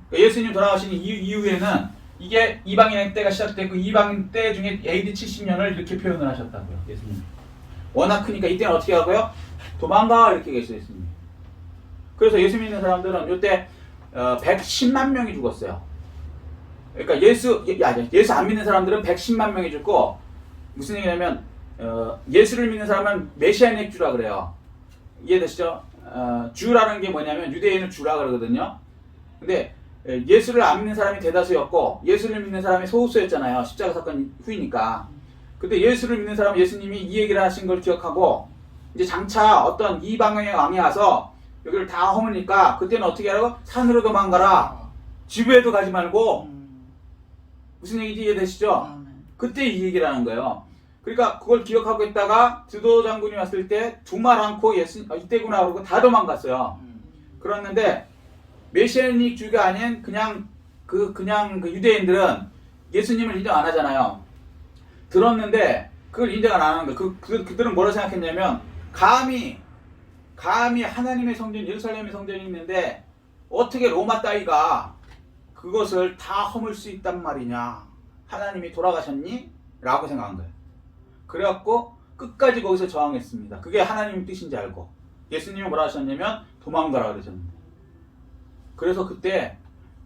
그러니까 예수님 돌아가신 이후에는 이게 이방인의 때가 시작됐고 이방인 때 중에 AD 70년을 이렇게 표현을 하셨다고요. 예수님. 워낙 크니까 이때는 어떻게 하고요? 도망가 이렇게 계셔요. 예수님. 그래서 예수 믿는 사람들은 이때 110만 명이 죽었어요. 그러니까 예수 안 믿는 사람들은 110만 명이 죽고 무슨 얘기냐면 예수를 믿는 사람은 메시아닉 주라 그래요. 이해되시죠? 주라는 게 뭐냐면 유대인을 주라 그러거든요. 근데 예수를 안 믿는 사람이 대다수였고 예수를 믿는 사람이 소수였잖아요. 십자가 사건 후이니까. 근데 예수를 믿는 사람은 예수님이 이 얘기를 하신 걸 기억하고 이제 장차 어떤 이방의 왕이 와서 여기를 다 허무니까 그때는 어떻게 하라고? 산으로 도망가라. 집에도 가지 말고 무슨 얘기인지 이해되시죠? 그때 이 얘기를 하는 거예요. 그러니까 그걸 기억하고 있다가 디도 장군이 왔을 때 두 말 않고 이때구나 그러고 다 도망갔어요. 그랬는데 메시아닉 주가 아닌 그냥 그 유대인들은 예수님을 인정 안 하잖아요. 들었는데 그걸 인정을 안 하는 거예요. 그들은 뭐라 생각했냐면 감히 하나님의 성전 예루살렘의 성전이 있는데 어떻게 로마 따위가 그것을 다 허물 수 있단 말이냐. 하나님이 돌아가셨니? 라고 생각한 거예요. 그래갖고 끝까지 거기서 저항했습니다. 그게 하나님의 뜻인지 알고. 예수님이 뭐라 하셨냐면 도망가라 그러셨는데. 그래서 그때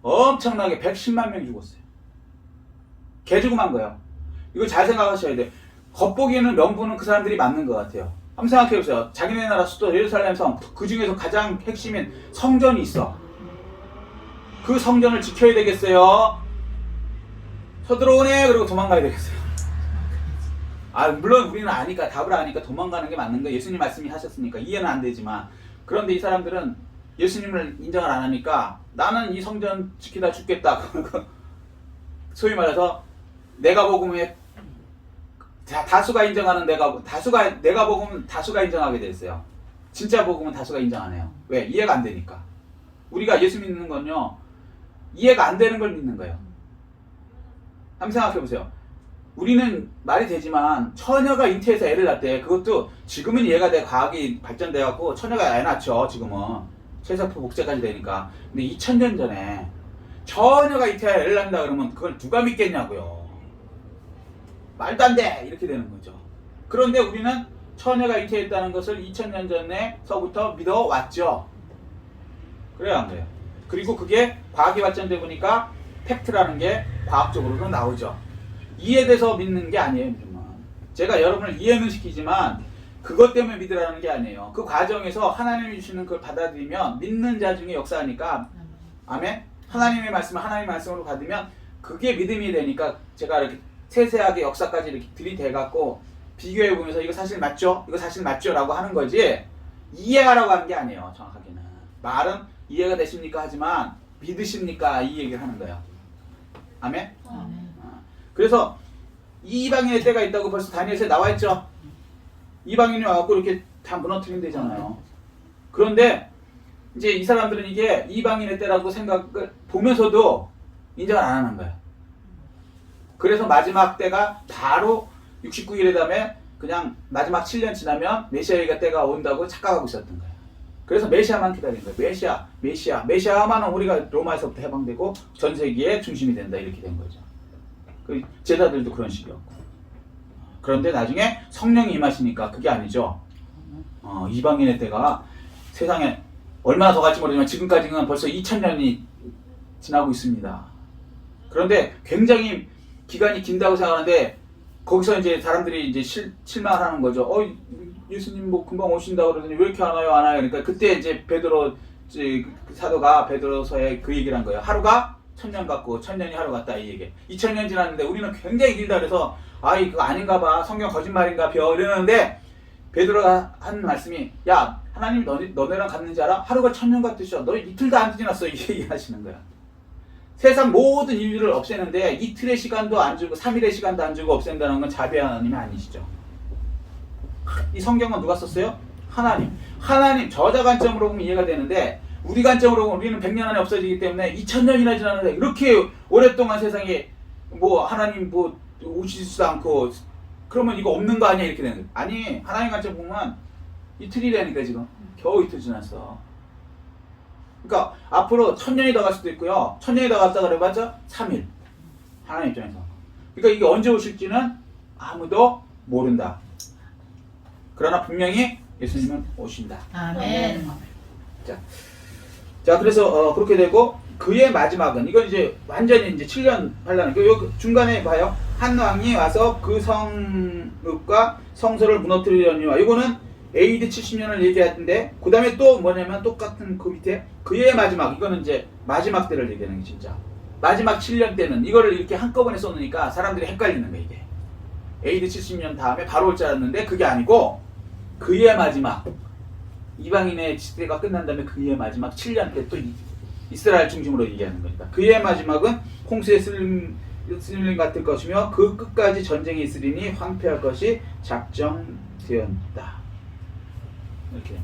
엄청나게 110만 명이 죽었어요. 개죽음한 거예요. 이거 잘 생각하셔야 돼요. 겉보기에는 명분은 그 사람들이 맞는 것 같아요. 한번 생각해보세요. 자기네 나라 수도 예루살렘 성, 그 중에서 가장 핵심인 성전이 있어. 그 성전을 지켜야 되겠어요? 서들어오네 그리고 도망가야 되겠어요? 물론 우리는 아니까, 답을 아니까 도망가는 게 맞는 거예요. 예수님 말씀이 하셨으니까 이해는 안 되지만. 그런데 이 사람들은 예수님을 인정을 안 하니까 나는 이 성전 지키다 죽겠다. 소위 말해서 내가 복음에 다수가 인정하는 내가 복음은 다수가 인정하게 됐어요. 진짜 복음은 다수가 인정 안 해요. 왜? 이해가 안 되니까. 우리가 예수 믿는 건요, 이해가 안 되는 걸 믿는 거예요. 한번 생각해 보세요. 우리는 말이 되지만 처녀가 잉태해서 애를 낳대. 그것도 지금은 이해가 돼. 과학이 발전돼 갖고 처녀가 애 낳죠. 지금은 세사포 복제까지 되니까. 근데 2000년 전에 처녀가 잉태해서 애를 낳는다 그러면 그걸 누가 믿겠냐고요. 말도 안 돼! 이렇게 되는 거죠. 그런데 우리는 처녀가 잉태했다는 것을 2000년 전에서부터 믿어왔죠. 그래야 안 돼요. 그리고 그게 과학이 발전돼 보니까 팩트라는 게 과학적으로도 나오죠. 이해돼서 믿는 게 아니에요. 제가 여러분을 이해는 시키지만 그것 때문에 믿으라는 게 아니에요. 그 과정에서 하나님이 주시는 걸 받아들이면 믿는 자 중에 역사하니까, 아멘? 하나님의 말씀을 하나님의 말씀으로 받으면 그게 믿음이 되니까 제가 이렇게 세세하게 역사까지 이렇게 들이대갖고 비교해 보면서 이거 사실 맞죠? 이거 사실 맞죠? 라고 하는 거지 이해하라고 하는 게 아니에요. 정확하게는 말은 이해가 되십니까? 하지만 믿으십니까? 이 얘기를 하는 거예요. 아멘? 아멘. 그래서 이방인의 때가 있다고 벌써 다니엘서에 나와 있죠. 이방인이 와갖고 이렇게 다 무너뜨리면 되잖아요. 그런데 이제 이 사람들은 이게 이방인의 때라고 생각을 보면서도 인정을 안 하는 거예요. 그래서 마지막 때가 바로 69일의 다음에 그냥 마지막 7년 지나면 메시아가 때가 온다고 착각하고 있었던 거예요. 그래서 메시아만 기다린 거예요. 메시아만은 우리가 로마에서부터 해방되고 전 세계의 중심이 된다 이렇게 된 거죠. 그 제자들도 그런 식이었고. 그런데 나중에 성령이 임하시니까 그게 아니죠. 이방인의 때가 세상에 얼마나 더 갈지 모르지만 지금까지는 벌써 2000년이 지나고 있습니다. 그런데 굉장히 기간이 긴다고 생각하는데 거기서 이제 사람들이 이제 실망하는 거죠. 예수님 뭐 금방 오신다고 그러더니 왜 이렇게 안 와요? 그러니까 그때 이제 베드로 사도가 베드로서에 그 얘기를 한 거예요. 하루가 1000년 같고 1000년이 하루 같다 이 얘기. 2000년 지났는데 우리는 굉장히 길다 그래서 그거 아닌가 봐. 성경 거짓말인가 벼 이러는데 베드로가 한 말씀이 야 하나님이 너네랑 같는지 알아? 하루가 1000년 같으셔. 너희 이틀도 안 지났어. 이 얘기 하시는 거야. 세상 모든 인류를 없애는데 이틀의 시간도 안 주고 3일의 시간도 안 주고 없앤다는 건 자비 하나님이 아니시죠. 이 성경은 누가 썼어요? 하나님 저자 관점으로 보면 이해가 되는데 우리 관점으로 보면 우리는 100년 안에 없어지기 때문에 2000년이나 지났는데 이렇게 오랫동안 세상에 뭐 하나님 뭐 오시지도 않고 그러면 이거 없는 거 아니야 이렇게 되는 거예요. 아니 하나님 관점 보면 이틀이라니까 지금 겨우 이틀 지났어. 그러니까 앞으로 1000년이 더 갈 수도 있고요. 1000년이 더 갔다 그래봤자 3일. 하나님 입장에서. 그러니까 이게 언제 오실지는 아무도 모른다. 그러나 분명히 예수님은 오신다. 아멘. 자 그래서 그렇게 되고 그의 마지막은 이건 이제 완전히 이제 7년 환란. 그 중간에 봐요. 한 왕이 와서 그 성읍과 성소를 무너뜨리려니와 이거는 AD 70년을 얘기하는데 그 다음에 또 뭐냐면 똑같은 그 밑에 그의 마지막 이거는 이제 마지막 때를 얘기하는 게 진짜 마지막 7년 때는 이거를 이렇게 한꺼번에 쏘니까 사람들이 헷갈리는 거야 이게. AD 70년 다음에 바로 올 줄 알았는데 그게 아니고 그의 마지막 이방인의 시대가 끝난 다음에 그의 마지막 7년 때 또 이스라엘 중심으로 얘기하는 거니까 그의 마지막은 홍수에 쓸림 같을 것이며 그 끝까지 전쟁이 있으리니 황폐할 것이 작정되었다. 이렇게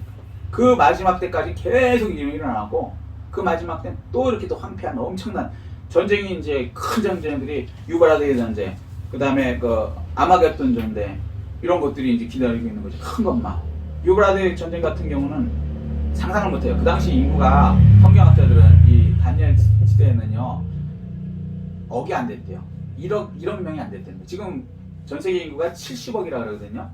그 마지막 때까지 계속 일어나고 그 마지막 때는 또 이렇게 또 황폐한 엄청난 전쟁이 이제 큰 전쟁들이 유브라데스 전쟁, 그 다음에 그 아마겟돈 전쟁 이런 것들이 이제 기다리고 있는 거죠. 큰 것만. 유브라데스 전쟁 같은 경우는 상상을 못해요. 그 당시 인구가 성경학자들은 이 다니엘 시대에는요 억이 안 됐대요. 1억 명이 안 됐대요. 지금 전 세계 인구가 70억이라 그러거든요.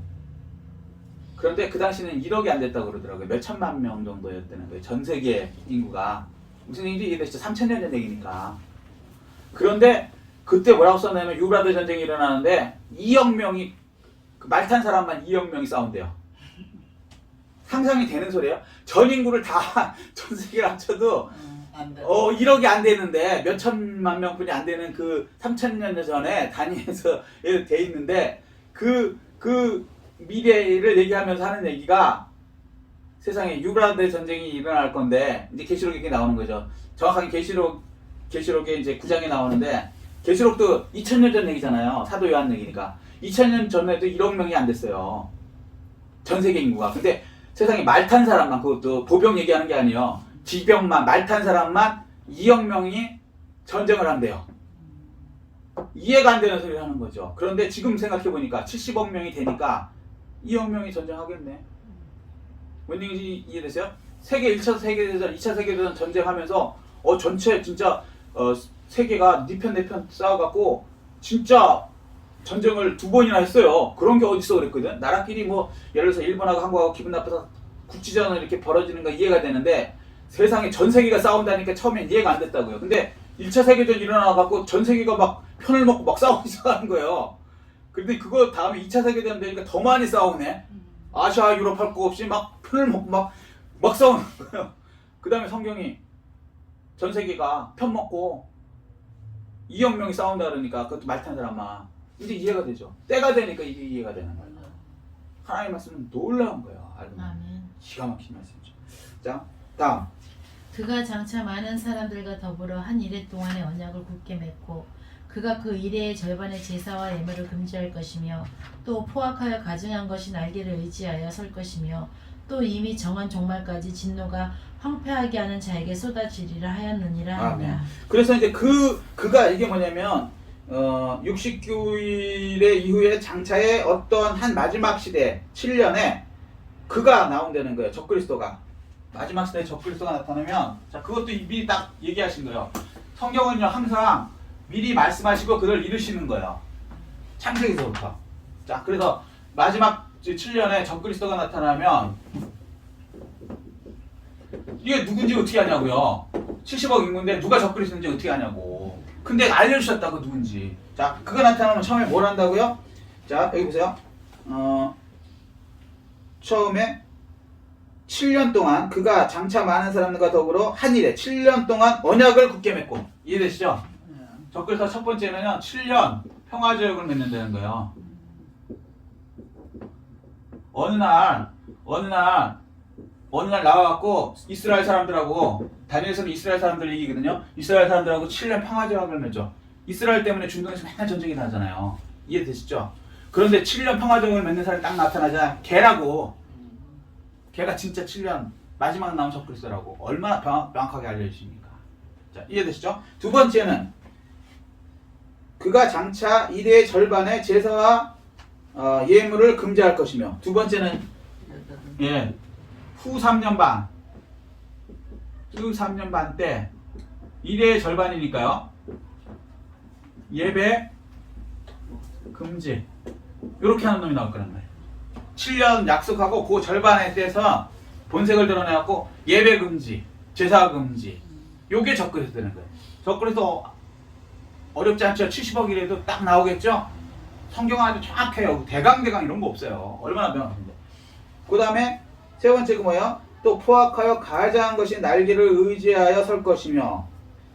그런데 그 당시는 1억이 안 됐다고 그러더라고요. 몇 천만 명 정도였다는 거예요. 전 세계 인구가. 무슨 얘기인지 이해되시죠? 3000년 전 얘기니까. 그런데 그때 뭐라고 썼냐면 유브라데 전쟁이 일어나는데 2억 명이 말 탄 사람만 2억 명이 싸운대요. 상상이 되는 소리예요? 전 인구를 다 전 세계를 합쳐도 1억이 안 되는데 몇 천만 명뿐이 안 되는 그 3000년 전에 단위에서 돼 있는데 그 미래를 얘기하면서 하는 얘기가 세상에 유브라데 전쟁이 일어날 건데 이제 계시록에 이렇게 나오는 거죠. 정확하게 계시록에 이제 9장에 나오는데 계시록도 2000년 전 얘기잖아요. 사도 요한 얘기니까 2000년 전에도 1억 명이 안 됐어요. 전 세계 인구가. 근데 세상에 말 탄 사람만 그것도 보병 얘기하는 게 아니에요. 기병만 말 탄 사람만 2억 명이 전쟁을 한대요. 이해가 안 되는 소리를 하는 거죠. 그런데 지금 생각해보니까 70억 명이 되니까 2억 명이 전쟁하겠네. 뭔 얘기인지 이해되세요? 1차 세계대전, 2차 세계대전 전쟁하면서 전체 진짜 세계가 네 편 내 편 싸워갖고 진짜 전쟁을 2번이나 했어요. 그런 게 어딨어 그랬거든. 나라끼리 뭐 예를 들어서 일본하고 한국하고 기분 나빠서 국지전을 이렇게 벌어지는 거 이해가 되는데 세상에 전 세계가 싸운다니까 처음엔 이해가 안 됐다고요. 근데 1차 세계대전 일어나갖고 전 세계가 막 편을 먹고 막 싸우기 시작하는 거예요. 근데 그거 다음에 2차 세계대전 되니까 더 많이 싸우네. 아시아 유럽 할 거 없이 막 편을 먹고 막 싸우는 거예요. 그 다음에 성경이 전 세계가 편 먹고 2억 명이 싸운다 그러니까 그것도 말 탄 사람만 이제 이해가 되죠. 때가 되니까 이게 이해가 되는 거예요. 하나님의 말씀은 놀라운 거예요. 아멘. 기가 막힌 말씀이죠. 자, 다음. 그가 장차 많은 사람들과 더불어 한 이래 동안의 언약을 굳게 맺고 그가 그 이래의 절반의 제사와 예물을 금지할 것이며 또 포악하여 가증한 것이 날개를 의지하여 설 것이며 또 이미 정한 종말까지 진노가 황폐하게 하는 자에게 쏟아지리라 하였느니라 하니라. 그래서 이제 그가 이게 뭐냐면 69일의 이후에 장차의 어떤 한 마지막 시대 7년에 그가 나온다는 거예요. 적그리스도가. 마지막 시대에 적그리스도가 나타나면 자 그것도 미리 딱 얘기하신 거예요. 성경은요 항상 미리 말씀하시고 그걸 이루시는 거예요. 창세기서부터. 자 그래서 마지막 7년에 적그리스도가 나타나면 이게 누군지 어떻게 아냐고요. 70억 인구인데 누가 적그리스도인지 어떻게 아냐고. 근데 알려주셨다고 누군지. 자 그거 나타나면 처음에 뭘 한다고요? 자 여기 보세요. 처음에 7년 동안 그가 장차 많은 사람들과 더불어 한 일에 7년 동안 언약을 굳게 맺고. 이해되시죠? 적그리스도 첫 번째는요 7년 평화제약을 맺는다는 거예요. 어느 날 나와갖고 이스라엘 사람들하고 다니엘서는 이스라엘 사람들 얘기거든요. 이스라엘 사람들하고 7년 평화제약을 맺죠. 이스라엘 때문에 중동에서 맨날 전쟁이 나잖아요. 이해되시죠? 그런데 7년 평화제약을 맺는 사람이 딱 나타나자 걔라고. 걔가 진짜 7년 마지막 나온 적그리스도라고. 얼마나 명확하게 알려주십니까? 자 이해되시죠? 두 번째는 그가 장차 이래의 절반의 제사와 예물을 금지할 것이며 두 번째는 후 3년 반 후 3년 반 때 이래의 절반이니까요. 예배 금지 이렇게 하는 놈이 나올 거란 말이에요. 7년 약속하고 그 절반에 떼서 본색을 드러내갖고 예배 금지, 제사 금지 요게 적그리스도 되는 거예요. 적그리스도 어렵지 않죠? 70억이라도 딱 나오겠죠? 성경은 아주 정확해요. 대강대강 이런 거 없어요. 얼마나 명확한데. 그 다음에 세 번째 그 뭐예요? 또 포악하여 가장한 것이 날개를 의지하여 설 것이며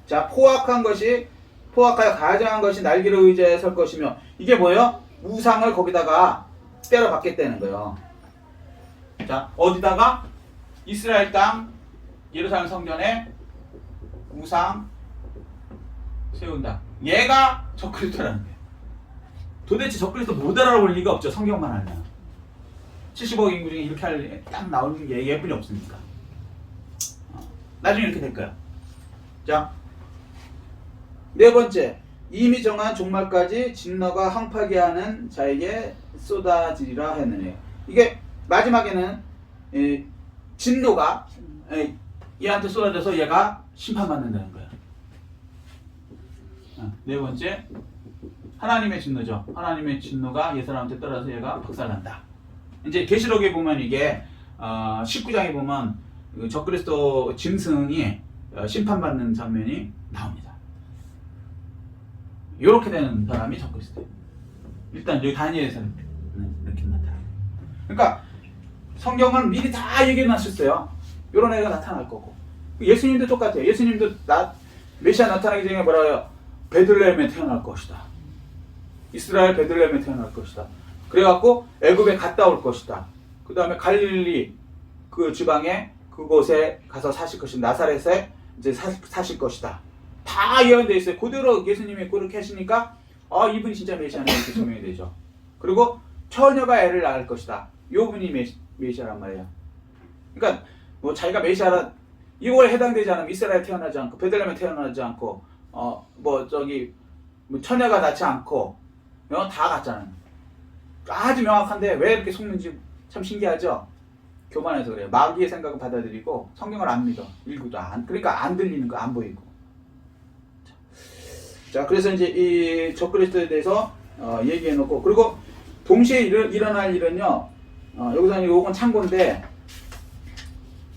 자 포악하여 가장한 것이 날개를 의지하여 설 것이며 이게 뭐예요? 우상을 거기다가 때려 박겠다는 거예요. 자 어디다가? 이스라엘 땅 예루살렘 성전에 우상 세운다. 얘가 적그리스도라는 거예요. 도대체 적그리스도 못 알아볼 리가 없죠. 성경만 알면. 70억 인구 중에 이렇게 할 딱 나오는 게 예분이 없으니까. 나중에 이렇게 될 거야. 자, 네 번째, 이미 정한 종말까지 진노가 항파게 하는 자에게 쏟아지리라 했느니. 이게 마지막에는 진노가 얘한테 쏟아져서 얘가 심판받는다는 거야. 네 번째, 하나님의 진노죠. 하나님의 진노가 옛사람한테 떨어져서 얘가 박살난다. 이제 계시록에 보면 이게 19장에 보면 적그리스도 짐승이 심판받는 장면이 나옵니다. 이렇게 되는 사람이 적그리스도. 일단 여기 다니엘에서는 이렇게 나타나요. 그러니까 성경은 미리 다 얘기해 놨었어요. 이런 애가 나타날 거고. 예수님도 똑같아요. 예수님도 메시아 나타나기 전에 뭐라 해요? 베들레헴에 태어날 것이다. 이스라엘 베들레헴에 태어날 것이다. 그래갖고 애굽에 갔다 올 것이다. 그 다음에 갈릴리 그 지방에 그곳에 가서 사실 것이다. 나사렛에 이제 사실 것이다. 다 예언되어 있어요. 그대로 예수님이 그렇게 하시니까 이분이 진짜 메시아네 이렇게 증명이 되죠. 그리고 처녀가 애를 낳을 것이다. 이 분이 메시아란 말이에요. 그러니까 뭐 자기가 메시아라 이거에 해당되지 않으면 이스라엘에 태어나지 않고 베들레헴에 태어나지 않고 뭐 처녀가 낳지 않고 다 같잖아요. 아주 명확한데 왜 이렇게 속는지 참 신기하죠? 교만해서 그래요. 마귀의 생각을 받아들이고 성경을 안 믿어. 읽고도 그러니까 안 들리는 거, 안 보이고. 자, 그래서 이제 이 적그리스도에 대해서 얘기해 놓고 그리고 동시에 일어날 일은요. 여기서는 요건 참고인데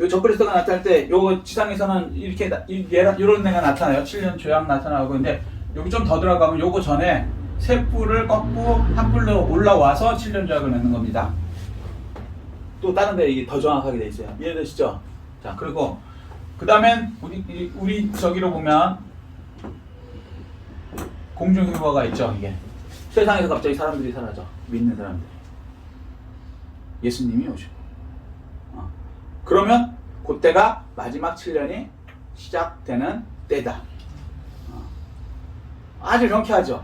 요 적그리스도가 나타날 때 요 지상에서는 이렇게 이런 애가 나타나요. 7년 조약 나타나고 근데 여기 좀 더 들어가면 요거 전에 세 뿔을 꺾고 한 뿔로 올라와서 7년 조약을 맺는 겁니다. 또 다른 데 이게 더 정확하게 돼 있어요. 이해되시죠? 자, 그리고 그 다음엔 우리 저기로 보면 공중휴거가 있죠. 이게 세상에서 갑자기 사람들이 사라져. 믿는 사람들이. 예수님이 오시고. 그러면 그때가 마지막 7년이 시작되는 때다. 아주 명쾌하죠.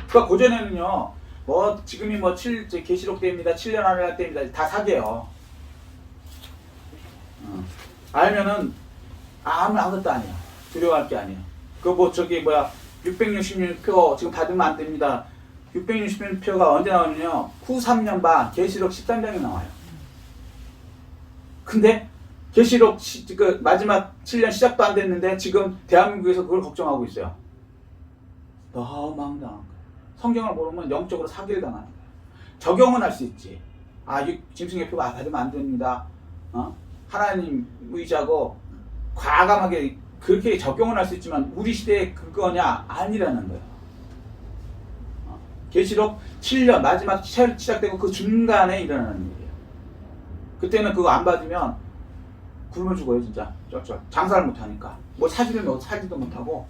그러니까 고전에는요, 뭐 지금이 뭐 계시록 때입니다. 7년 안에 할 때입니다. 다 사기예요. 알면은 아무것도 아니야. 두려워할 게 아니야. 그 뭐 저기 666표 지금 받으면 안 됩니다. 666표가 언제 나오냐면요. 후 3년 반 계시록 13장에 나와요. 근데 계시록 그 마지막 7년 시작도 안 됐는데 지금 대한민국에서 그걸 걱정하고 있어요. 너무 황당한 거예요. 성경을 모르면 영적으로 사기를 당하는 거예요. 적용은 할 수 있지. 짐승의 표 받으면 안 됩니다. 하나님 의지하고 과감하게 그렇게 적용은 할 수 있지만 우리 시대에 그거냐? 아니라는 거예요. 계시록 7년 마지막 시작되고 그 중간에 일어나는 일이에요. 그때는 그거 안 받으면 굶어 죽어요, 진짜. 쩔쩔. 장사를 못 하니까. 뭐 사지도 못하고.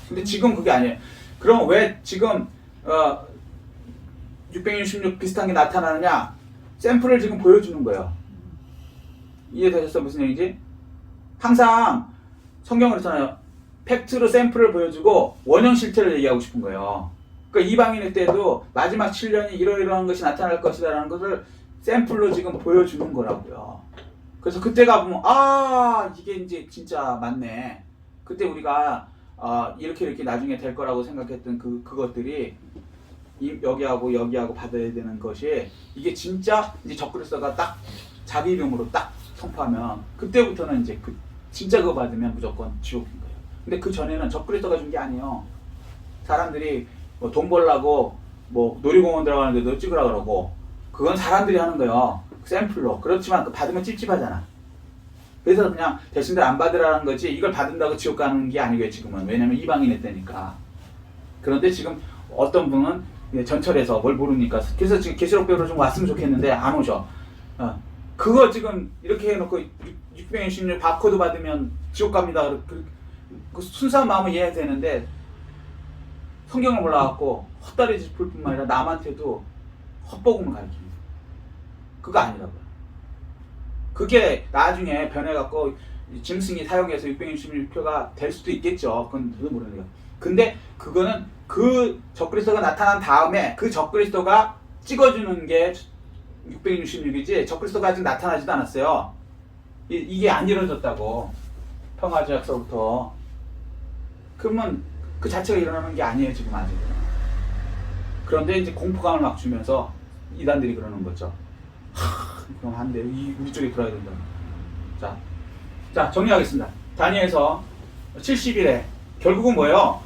근데 지금 그게 아니에요. 그럼 왜 지금 666 비슷한 게 나타나느냐? 샘플을 지금 보여주는 거예요. 이해되셨어? 무슨 얘기지? 항상 성경을 그렇잖아요. 팩트로 샘플을 보여주고 원형 실체를 얘기하고 싶은 거예요. 그러니까 이방인의 때도 마지막 7년이 이러이러한 것이 나타날 것이다라는 것을 샘플로 지금 보여주는 거라고요. 그래서 그때가 보면 이게 이제 진짜 맞네. 그때 우리가 이렇게 나중에 될 거라고 생각했던 그것들이 여기하고 받아야 되는 것이 이게 진짜 이제 적그리스도가 딱 자기 이름으로 딱 선포하면 그때부터는 이제 진짜 그거 받으면 무조건 지옥인 거예요. 근데 그 전에는 적그리스도가 준 게 아니에요. 사람들이 뭐 돈 벌라고 뭐 놀이공원 들어가는데 너 찍으라 그러고 그건 사람들이 하는 거예요. 샘플로. 그렇지만 그 받으면 찝찝하잖아. 그래서 그냥 대신들 안 받으라는 거지 이걸 받은다고 지옥 가는 게 아니고요 지금은. 왜냐면 이방인의 때니까. 그런데 지금 어떤 분은 전철에서 뭘 모르니까 그래서 지금 계시록 배우로 좀 왔으면 좋겠는데 안 오셔. 그거 지금 이렇게 해놓고 666 바코드 받으면 지옥 갑니다. 그 순수한 마음을 이해해야 되는데 성경을 몰라갖고 헛다리 짚을 뿐만 아니라 남한테도 헛복음을 가르칩니다. 그거 아니라고요. 그게 나중에 변해갖고 짐승이 사용해서 666표가 될 수도 있겠죠. 그건 저도 모르는데요. 근데 그거는 그 적그리스도가 나타난 다음에 그 적그리스도가 찍어주는 게 666이지 적그리스도가 아직 나타나지도 않았어요. 이게 안 이루어졌다고. 평화제약서부터. 그러면 그 자체가 일어나는 게 아니에요 지금 아직은. 그런데 이제 공포감을 막 주면서 이단들이 그러는 거죠. 그럼 안 돼. 우리 쪽에 들어야 된다. 자 정리하겠습니다. 다니엘서 70일에 결국은 뭐예요?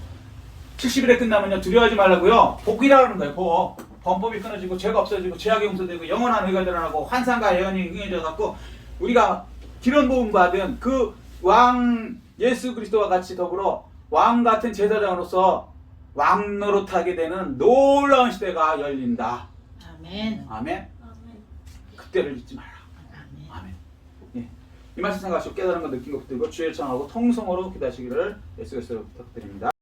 70일에 끝나면요 두려워하지 말라고요. 복이라는 거예요. 복. 범법이 끊어지고 죄가 없어지고 죄악이 용서되고 영원한 의가 드러나고 환상과 예언이 응해져 갖고 우리가 기름 부음 받은 그 왕 예수 그리스도와 같이 더불어 왕 같은 제사장으로서 왕 노릇하게 되는 놀라운 시대가 열린다. 아멘. 아멘. 그때를 잊지 마라. 아멘. 예. 이 말씀 생각하시고 깨달은 거 느낀 거 붙들고 주의 청하고 통성으로 기도하시기를 예수 그리스도로 부탁드립니다.